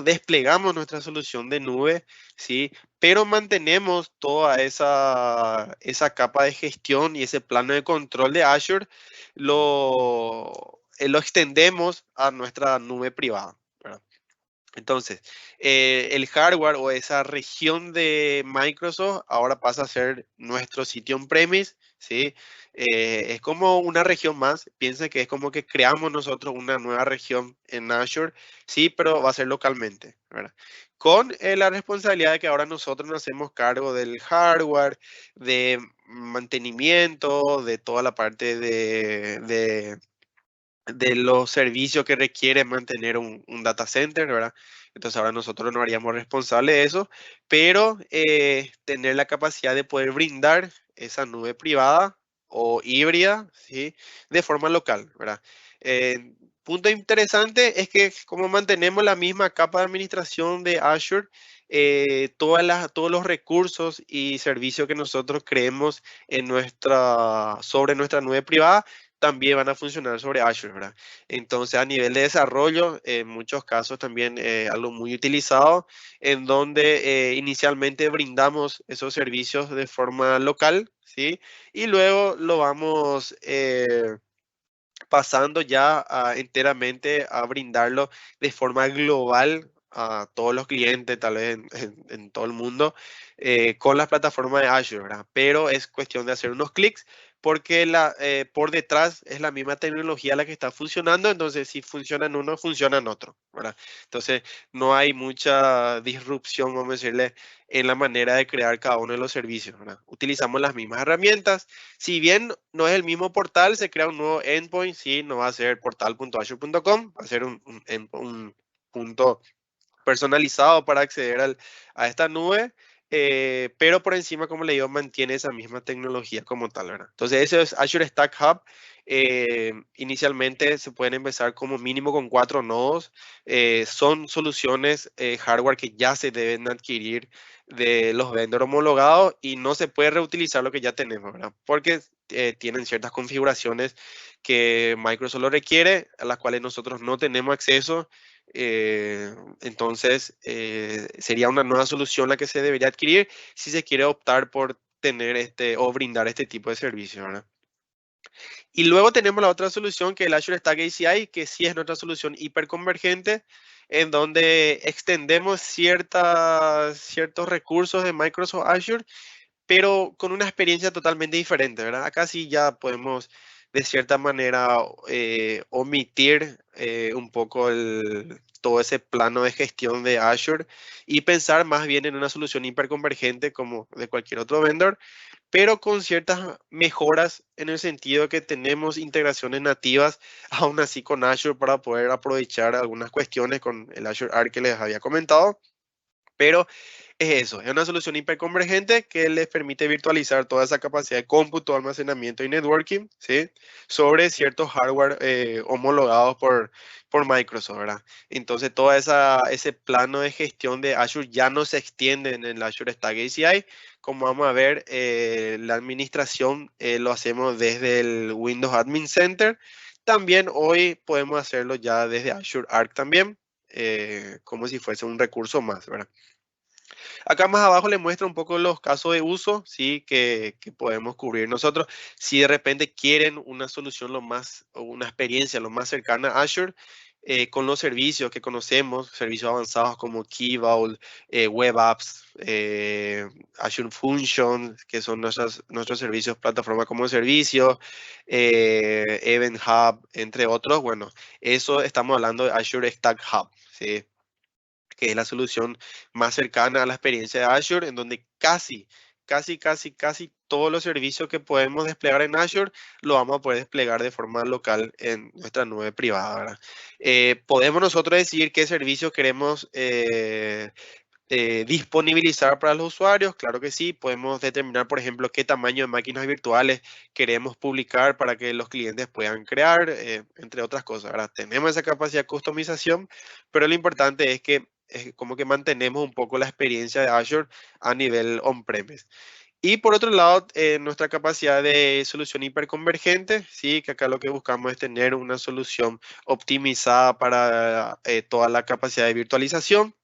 desplegamos nuestra solución de nube, ¿sí? Pero mantenemos toda esa capa de gestión y ese plano de control de Azure, lo extendemos a nuestra nube privada, ¿verdad? Entonces, el hardware o esa región de Microsoft ahora pasa a ser nuestro sitio on-premise, ¿sí? Es como una región más. Piensa que es como que creamos nosotros una nueva región en Azure, sí, pero va a ser localmente, ¿verdad? Con la responsabilidad de que ahora nosotros nos hacemos cargo del hardware, de mantenimiento, de toda la parte de los servicios que requiere mantener un data center, ¿verdad? Entonces ahora nosotros nos haríamos responsables de eso, pero tener la capacidad de poder brindar esa nube privada o híbrida, ¿sí? De forma local, ¿verdad? Punto interesante es que como mantenemos la misma capa de administración de Azure, todos los recursos y servicios que nosotros creemos sobre nuestra nube privada también van a funcionar sobre Azure, ¿verdad? Entonces, a nivel de desarrollo, en muchos casos también algo muy utilizado, en donde inicialmente brindamos esos servicios de forma local, ¿sí? Y luego lo vamos pasando ya enteramente a brindarlo de forma global a todos los clientes, tal vez en todo el mundo, con las plataformas de Azure, ¿verdad? Pero es cuestión de hacer unos clics porque por detrás es la misma tecnología la que está funcionando, entonces si funciona en uno, funciona en otro, ¿verdad? Entonces no hay mucha disrupción, vamos a decirle, en la manera de crear cada uno de los servicios, ¿verdad? Utilizamos las mismas herramientas. Si bien no es el mismo portal, se crea un nuevo endpoint, sí, no va a ser portal.azure.com, va a ser un punto personalizado para acceder a esta nube, pero por encima, como le digo, mantiene esa misma tecnología como tal, ¿verdad? Entonces, eso es Azure Stack Hub. Inicialmente se pueden empezar como mínimo con 4 nodos. Son soluciones hardware que ya se deben adquirir de los vendors homologados y no se puede reutilizar lo que ya tenemos, ¿verdad? Porque tienen ciertas configuraciones que Microsoft lo requiere, a las cuales nosotros no tenemos acceso. Entonces, sería una nueva solución la que se debería adquirir si se quiere optar por tener o brindar este tipo de servicio, ¿verdad? Y luego tenemos la otra solución que es el Azure Stack ACI, que sí es nuestra solución hiperconvergente, en donde extendemos ciertos recursos de Microsoft Azure, pero con una experiencia totalmente diferente, ¿verdad? Acá sí ya podemos, de cierta manera, omitir un poco todo ese plano de gestión de Azure y pensar más bien en una solución hiperconvergente como de cualquier otro vendor, pero con ciertas mejoras en el sentido de que tenemos integraciones nativas, aún así con Azure, para poder aprovechar algunas cuestiones con el Azure Arc que les había comentado. Pero es eso, es una solución hiperconvergente que les permite virtualizar toda esa capacidad de cómputo, almacenamiento y networking, ¿sí? Sobre ciertos hardware homologados por Microsoft, ¿verdad? Entonces, ese plano de gestión de Azure ya no se extiende en el Azure Stack ACI. Como vamos a ver, la administración lo hacemos desde el Windows Admin Center. También hoy podemos hacerlo ya desde Azure Arc también, como si fuese un recurso más, ¿verdad? Acá más abajo le muestra un poco los casos de uso, ¿sí? Que podemos cubrir nosotros. Si de repente quieren una solución o una experiencia lo más cercana a Azure, con los servicios que conocemos, servicios avanzados como Key Vault, Web Apps, Azure Functions, que son nuestros servicios, plataforma como servicio, Event Hub, entre otros. Bueno, eso estamos hablando de Azure Stack Hub, ¿sí? Que es la solución más cercana a la experiencia de Azure, en donde casi todos los servicios que podemos desplegar en Azure lo vamos a poder desplegar de forma local en nuestra nube privada, ¿verdad? Podemos nosotros decidir qué servicios queremos disponibilizar para los usuarios, claro que sí. Podemos determinar, por ejemplo, qué tamaño de máquinas virtuales queremos publicar para que los clientes puedan crear, entre otras cosas, ¿verdad? Tenemos esa capacidad de customización, pero lo importante es que como que mantenemos un poco la experiencia de Azure a nivel on-premise. Y por otro lado, nuestra capacidad de solución hiperconvergente, sí, que acá lo que buscamos es tener una solución optimizada para toda la capacidad de virtualización,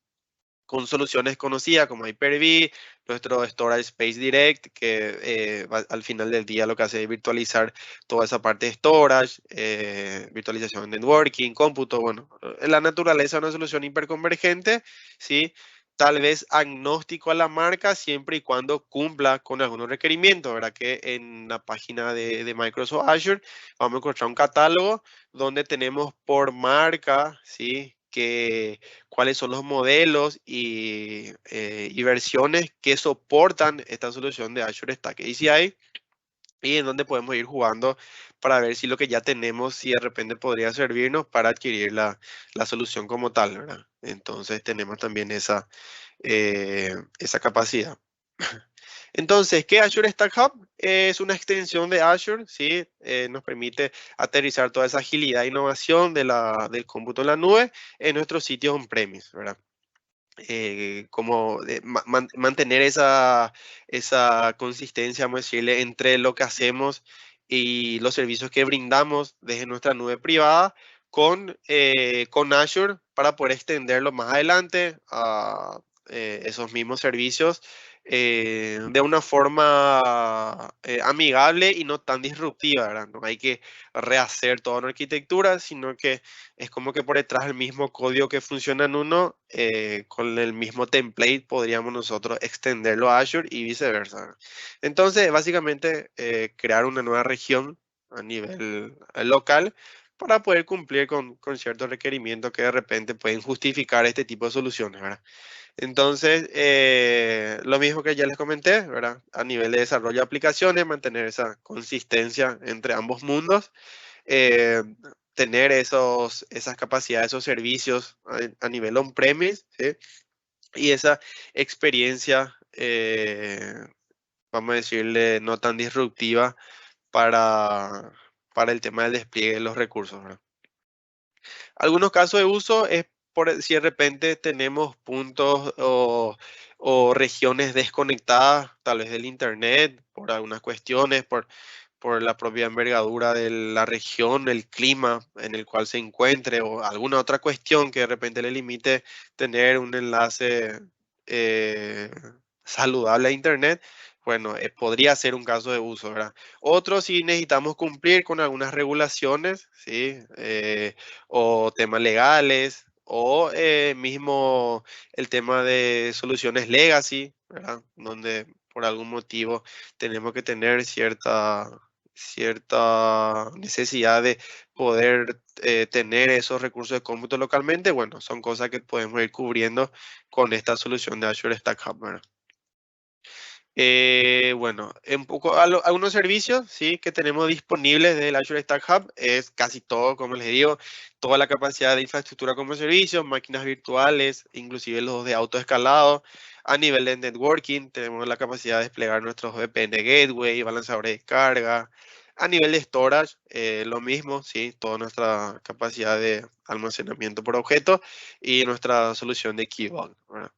con soluciones conocidas como Hyper-V, nuestro Storage Space Direct, que al final del día lo que hace es virtualizar toda esa parte de storage, virtualización de networking, cómputo. Bueno, en la naturaleza una solución hiperconvergente, ¿sí? Tal vez agnóstico a la marca siempre y cuando cumpla con algunos requerimientos, ¿verdad? Que en la página de Microsoft Azure vamos a encontrar un catálogo donde tenemos por marca, ¿sí? Cuáles son los modelos y versiones que soportan esta solución de Azure Stack ACI, y en donde podemos ir jugando para ver si lo que ya tenemos, si de repente podría servirnos para adquirir la solución como tal, ¿verdad? Entonces tenemos también esa capacidad. Entonces, ¿qué Azure Stack Hub? Es una extensión de Azure, ¿sí? Nos permite aterrizar toda esa agilidad e innovación del cómputo en la nube en nuestros sitios on-premise, ¿verdad? Como mantener esa consistencia, vamos a decirle, entre lo que hacemos y los servicios que brindamos desde nuestra nube privada con Azure, para poder extenderlo más adelante a esos mismos servicios de una forma amigable y no tan disruptiva, ¿verdad? No hay que rehacer toda una arquitectura, sino que es como que por detrás del mismo código que funciona en uno, con el mismo template podríamos nosotros extenderlo a Azure y viceversa. Entonces, básicamente, crear una nueva región a nivel local para poder cumplir con ciertos requerimientos que de repente pueden justificar este tipo de soluciones, ¿verdad? Entonces, lo mismo que ya les comenté, ¿verdad? A nivel de desarrollo de aplicaciones, mantener esa consistencia entre ambos mundos, eh, tener esas capacidades, esos servicios a nivel on-premise, ¿sí? Y esa experiencia, vamos a decirle, no tan disruptiva para, para el tema del despliegue de los recursos, ¿verdad? Algunos casos de uso es por si de repente tenemos puntos o regiones desconectadas, tal vez del internet, por algunas cuestiones, por la propia envergadura de la región, el clima en el cual se encuentre o alguna otra cuestión que de repente le limite tener un enlace eh, saludable a internet. Bueno, podría ser un caso de uso, ¿verdad? Otro, si necesitamos cumplir con algunas regulaciones, ¿sí? O temas legales, o mismo el tema de soluciones legacy, ¿verdad? Donde por algún motivo tenemos que tener cierta necesidad de poder tener esos recursos de cómputo localmente. Bueno, son cosas que podemos ir cubriendo con esta solución de Azure Stack Hub, ¿verdad? Bueno, un poco algunos servicios, sí, que tenemos disponibles del Azure Stack Hub es casi todo, como les digo, toda la capacidad de infraestructura como servicio, máquinas virtuales, inclusive los de autoescalado. A nivel de networking, tenemos la capacidad de desplegar nuestros VPN Gateway, balanceadores de carga. A nivel de storage, lo mismo, sí, toda nuestra capacidad de almacenamiento por objeto y nuestra solución de Key Vault, ¿verdad?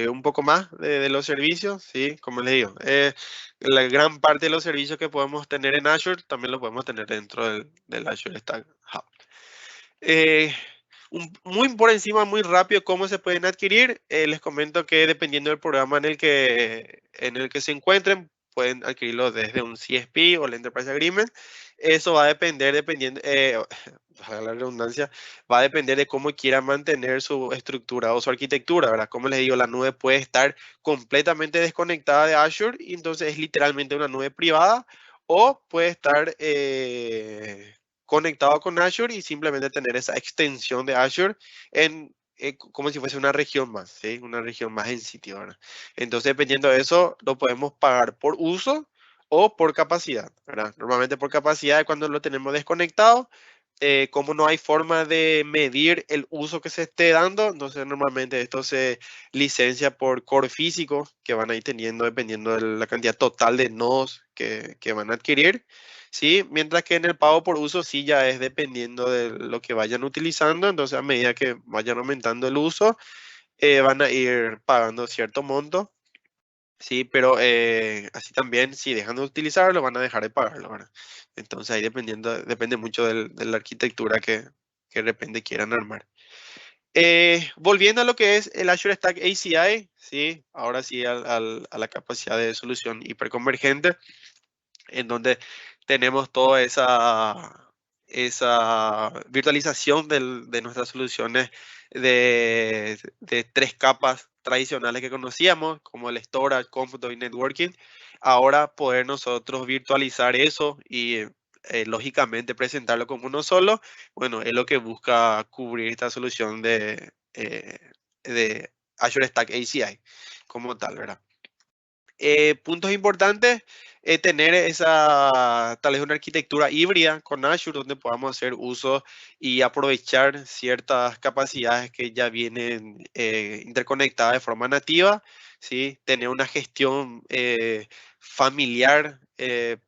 Un poco más de los servicios, sí, como les digo, la gran parte de los servicios que podemos tener en Azure también los podemos tener dentro del Azure Stack Hub. Muy por encima, muy rápido, cómo se pueden adquirir. Les comento que dependiendo del programa en el que se encuentren, pueden adquirirlo desde un CSP o el Enterprise Agreement. Eso va a depender, valga la redundancia, va a depender de cómo quiera mantener su estructura o su arquitectura, ¿verdad? Como les digo, la nube puede estar completamente desconectada de Azure y entonces es literalmente una nube privada, o puede estar conectado con Azure y simplemente tener esa extensión de Azure como si fuese una región más, ¿sí? Una región más en sitio, ¿verdad? Entonces, dependiendo de eso, lo podemos pagar por uso o por capacidad, ¿verdad? Normalmente por capacidad es cuando lo tenemos desconectado. Como no hay forma de medir el uso que se esté dando, entonces normalmente esto se licencia por core físico que van a ir teniendo dependiendo de la cantidad total de nodos que van a adquirir. Sí, mientras que en el pago por uso sí ya es dependiendo de lo que vayan utilizando, entonces a medida que vayan aumentando el uso, van a ir pagando cierto monto, sí, pero así también si dejan de utilizarlo van a dejar de pagarlo, ¿verdad? Entonces ahí depende mucho de la arquitectura que de repente quieran armar. Volviendo a lo que es el Azure Stack ACI, sí, ahora sí a la capacidad de solución hiperconvergente, en donde tenemos toda esa virtualización de nuestras soluciones de tres capas tradicionales que conocíamos, como el storage, cómputo y networking. Ahora poder nosotros virtualizar eso y lógicamente presentarlo como uno solo, bueno, es lo que busca cubrir esta solución de Azure Stack ACI como tal, ¿verdad? Puntos importantes, tener tal vez una arquitectura híbrida con Azure donde podamos hacer uso y aprovechar ciertas capacidades que ya vienen interconectadas de forma nativa, ¿sí? Tener una gestión familiar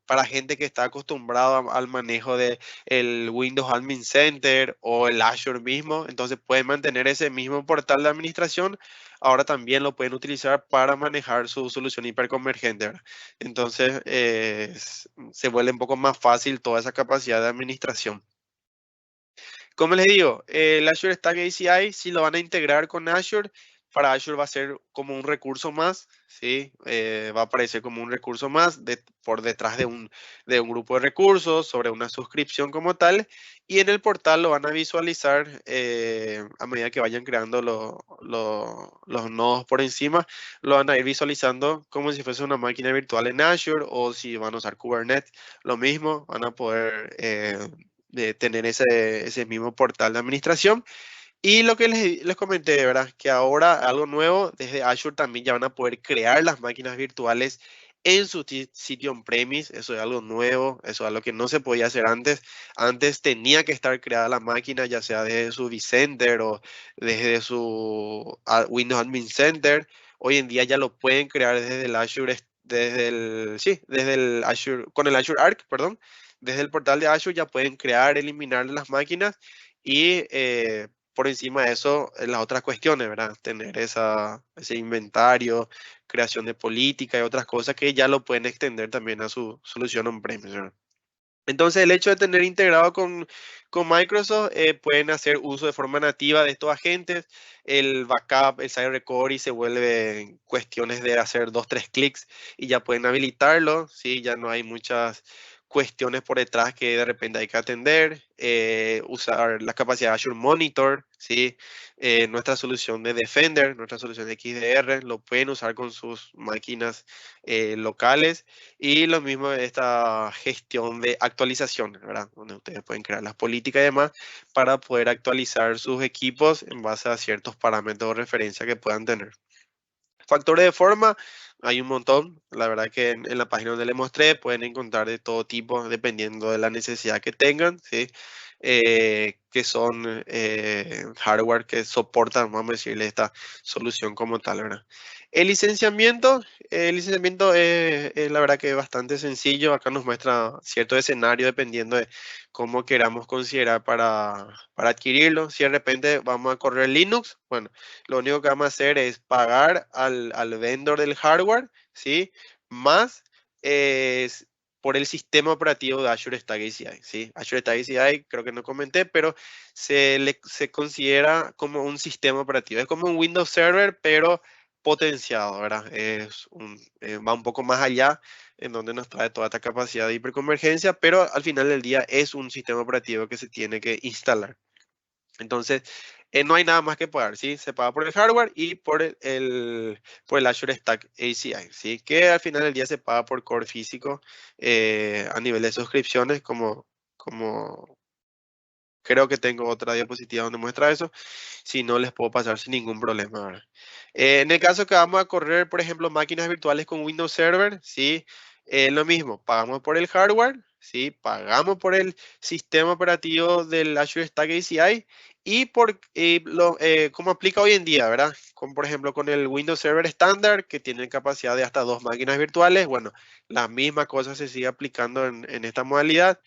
para gente que está acostumbrada al manejo de el Windows Admin Center o el Azure mismo, entonces pueden mantener ese mismo portal de administración. Ahora también lo pueden utilizar para manejar su solución hiperconvergente, ¿verdad? Entonces, se vuelve un poco más fácil toda esa capacidad de administración. Como les digo, el Azure Stack ACI, si lo van a integrar con Azure, para Azure va a ser como un recurso más, ¿sí? Va a aparecer como un recurso más por detrás de un grupo de recursos, sobre una suscripción como tal, y en el portal lo van a visualizar a medida que vayan creando los nodos por encima, lo van a ir visualizando como si fuese una máquina virtual en Azure, o si van a usar Kubernetes, lo mismo, van a poder tener ese mismo portal de administración. Y lo que les comenté, ¿verdad? Que ahora algo nuevo, desde Azure también ya van a poder crear las máquinas virtuales en su sitio on-premise. Eso es algo nuevo, eso es algo que no se podía hacer antes. Antes tenía que estar creada la máquina, ya sea desde su vCenter o desde su Windows Admin Center. Hoy en día ya lo pueden crear desde el Azure, desde el Azure, con el Azure Arc, perdón. Desde el portal de Azure ya pueden crear, eliminar las máquinas y por encima de eso, las otras cuestiones, ¿verdad? Tener ese inventario, creación de política y otras cosas que ya lo pueden extender también a su solución on-premise, ¿verdad? Entonces, el hecho de tener integrado con Microsoft, pueden hacer uso de forma nativa de estos agentes. El backup, el site recovery se vuelve cuestiones de hacer 2-3 clics y ya pueden habilitarlo, ¿sí? Ya no hay muchas cuestiones por detrás que de repente hay que atender. Usar la capacidad de Azure Monitor, ¿sí? Nuestra solución de Defender, nuestra solución de XDR, lo pueden usar con sus máquinas locales. Y lo mismo esta gestión de actualizaciones, ¿verdad? Donde ustedes pueden crear las políticas y demás para poder actualizar sus equipos en base a ciertos parámetros de referencia que puedan tener. Factores de forma, hay un montón. La verdad que en la página donde les mostré pueden encontrar de todo tipo, dependiendo de la necesidad que tengan, ¿sí? Que son hardware que soportan, vamos a decirle, esta solución como tal, ¿verdad? El licenciamiento es la verdad que es bastante sencillo. Acá nos muestra cierto escenario dependiendo de cómo queramos considerar para adquirirlo. Si de repente vamos a correr Linux, bueno, lo único que vamos a hacer es pagar al vendor del hardware, ¿sí? Más por el sistema operativo de Azure Stack ACI, ¿sí? Azure Stack ACI creo que no comenté, pero se considera como un sistema operativo. Es como un Windows Server, pero potenciado, ¿verdad? Va un poco más allá, en donde nos trae toda esta capacidad de hiperconvergencia, pero al final del día es un sistema operativo que se tiene que instalar. Entonces, no hay nada más que pagar, ¿sí? Se paga por el hardware y por el Azure Stack ACI, ¿sí? Que al final del día se paga por core físico a nivel de suscripciones, como creo que tengo otra diapositiva donde muestra eso. Si no, les puedo pasar sin ningún problema, ¿verdad? En el caso que vamos a correr, por ejemplo, máquinas virtuales con Windows Server, ¿sí? Lo mismo, pagamos por el hardware, ¿sí? Pagamos por el sistema operativo del Azure Stack ACI y como aplica hoy en día, ¿verdad? Como por ejemplo con el Windows Server estándar, que tiene capacidad de hasta 2 máquinas virtuales. Bueno, la misma cosa se sigue aplicando en esta modalidad.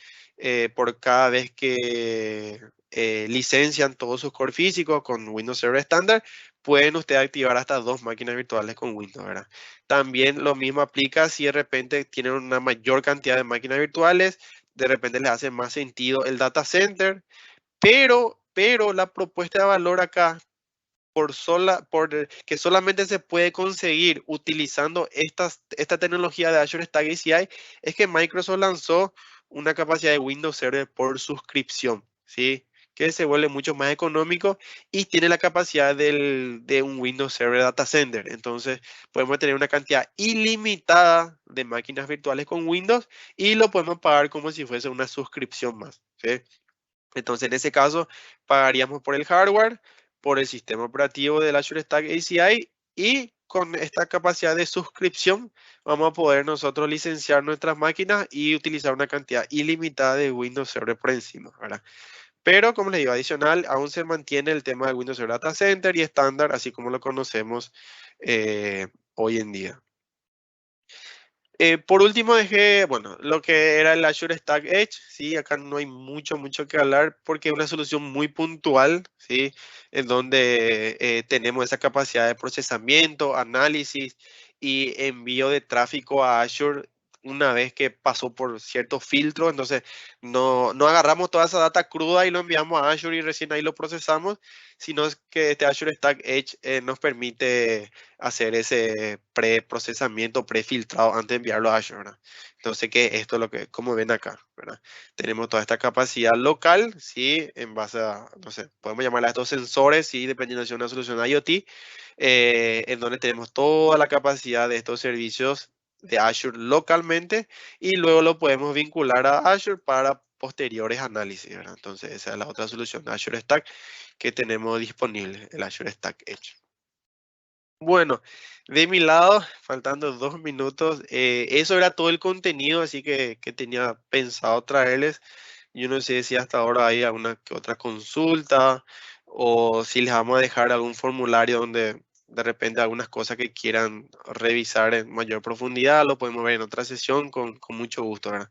Por cada vez que licencian todos sus core físicos con Windows Server estándar, pueden ustedes activar hasta 2 máquinas virtuales con Windows, ¿verdad? También lo mismo aplica si de repente tienen una mayor cantidad de máquinas virtuales, de repente les hace más sentido el data center, pero la propuesta de valor acá, que solamente se puede conseguir utilizando esta tecnología de Azure Stack ACI, es que Microsoft lanzó una capacidad de Windows Server por suscripción, ¿sí? Que se vuelve mucho más económico y tiene la capacidad de un Windows Server Data Center. Entonces, podemos tener una cantidad ilimitada de máquinas virtuales con Windows y lo podemos pagar como si fuese una suscripción más, ¿sí? Entonces, en ese caso, pagaríamos por el hardware, por el sistema operativo del Azure Stack ACI y con esta capacidad de suscripción vamos a poder nosotros licenciar nuestras máquinas y utilizar una cantidad ilimitada de Windows Server por encima, ¿verdad? Pero, como les digo, adicional, aún se mantiene el tema del Windows Server Data Center y estándar, así como lo conocemos hoy en día. Por último dejé, bueno, lo que era el Azure Stack Edge, ¿sí? Acá no hay mucho que hablar porque es una solución muy puntual, ¿sí? En donde tenemos esa capacidad de procesamiento, análisis y envío de tráfico a Azure una vez que pasó por cierto filtro. Entonces no agarramos toda esa data cruda y lo enviamos a Azure y recién ahí lo procesamos, sino es que este Azure Stack Edge nos permite hacer ese preprocesamiento, prefiltrado antes de enviarlo a Azure, ¿verdad? Entonces, que esto es lo que, como ven acá, ¿verdad? Tenemos toda esta capacidad local, ¿sí? En base a, no sé, podemos llamarla a estos sensores, ¿sí? Dependiendo de si es una solución IoT, en donde tenemos toda la capacidad de estos servicios de Azure localmente y luego lo podemos vincular a Azure para posteriores análisis, ¿verdad? Entonces, esa es la otra solución de Azure Stack que tenemos disponible, el Azure Stack Edge. Bueno, de mi lado, faltando 2 minutos, eso era todo el contenido, así que tenía pensado traerles. Yo no sé si hasta ahora hay alguna que otra consulta o si les vamos a dejar algún formulario donde de repente algunas cosas que quieran revisar en mayor profundidad, lo podemos ver en otra sesión con mucho gusto, ¿verdad?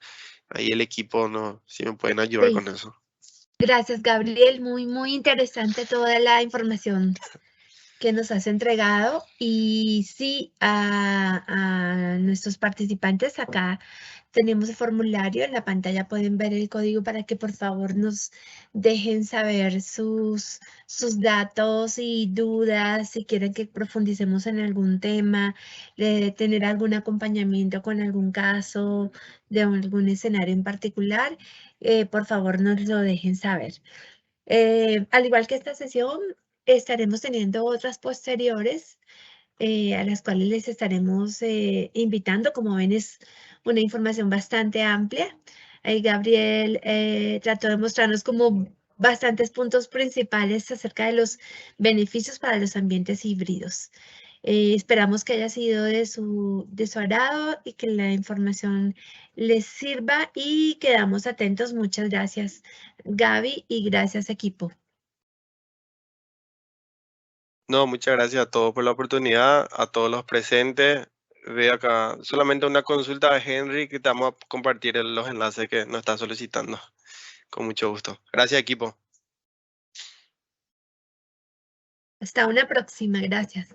Ahí el equipo no, si me pueden ayudar Sí. con eso. Gracias, Gabriel. Muy interesante toda la información que nos has entregado. Y sí, a nuestros participantes acá tenemos el formulario. En la pantalla pueden ver el código para que por favor nos dejen saber sus datos y dudas, si quieren que profundicemos en algún tema, tener algún acompañamiento con algún caso de algún escenario en particular, por favor nos lo dejen saber. Al igual que esta sesión, estaremos teniendo otras posteriores a las cuales les estaremos invitando. Como ven, es una información bastante amplia. Ahí Gabriel trató de mostrarnos como bastantes puntos principales acerca de los beneficios para los ambientes híbridos. Esperamos que haya sido de su agrado y que la información les sirva y quedamos atentos. Muchas gracias, Gaby, y gracias, equipo. No, muchas gracias a todos por la oportunidad, a todos los presentes. Veo acá solamente una consulta de Henry que te vamos a compartir los enlaces que nos está solicitando. Con mucho gusto. Gracias, equipo. Hasta una próxima. Gracias.